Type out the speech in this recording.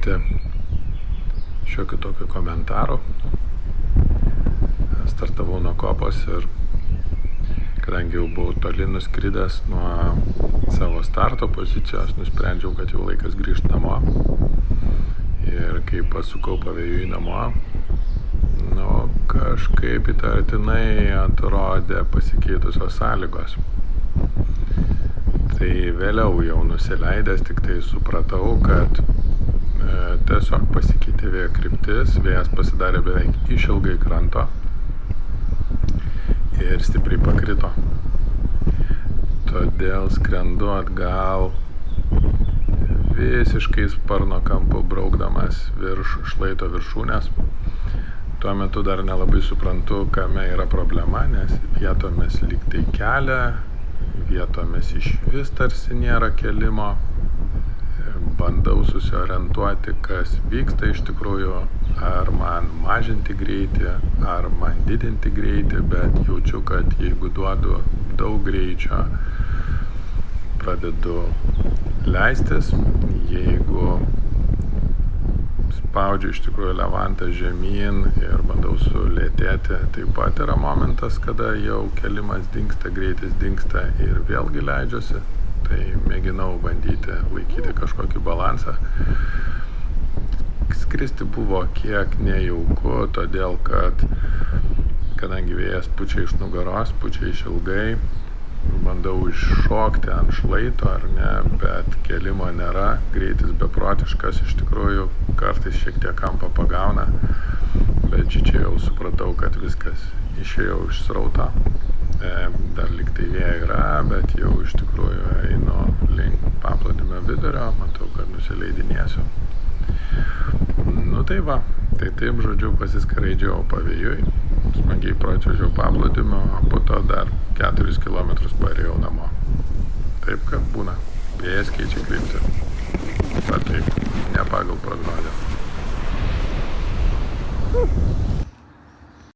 pradėti šiokių tokių komentarų. Startavau nuo kopos ir kadangi jau buvau toli nuskridęs nuo savo starto pozicijos, nusprendžiau, kad jau laikas grįžti namo. Ir kai pasukau pavėjui namo, kažkaip įtartinai atrodė pasikeitusios sąlygos. Tai vėliau jau nusileidęs tik tai supratau, kad tiesiog pasikeitė vėjo kryptis, vėjas pasidarė beveik išilgai kranto ir stipriai pakrito. Todėl skrendu atgal visiškai sparno kampu braukdamas virš šlaito viršūnės. Tuo metu dar nelabai suprantu, kame yra problema, nes vietomis lyg tai kelia, vietomis iš vis tarsi nėra kelimo. Bandau susiorientuoti, kas vyksta iš tikrųjų, ar man mažinti greitį, ar man didinti greitį, bet jaučiu, kad jeigu duodu daug greičio, pradedu leistis, jeigu spaudžiu iš tikrųjų levantą žemyn ir bandau sulėtėti, taip pat yra momentas, kada jau kelimas dingsta, greitis dingsta ir vėlgi leidžiuosi. Tai mėginau bandyti laikyti kažkokį balansą. Skristi buvo kiek nejauku, todėl kad kadangi vėjas pučia iš nugaros, pučia iš ilgai, bandau iššokti ant šlaito ar ne, bet kelimo nėra, greitis beprotiškas, iš tikrųjų kartais šiek tiek kampą pagauna, bet čia jau supratau, kad viskas išėjau iš srauto. Dar lyg tai vėjo yra, bet jau iš tikrųjų einu link paplūdimio vidurio, matau, kad nusileidinėsiu. Tai va, tai taip, žodžiu, pasiskraidžiau pavėjui, smagiai pračiuožiau paplūdimio, po to dar 4 kilometrus parėjau namo. Taip, kad būna, vėjas keičia kryptį, bet taip, ne pagal prognozę.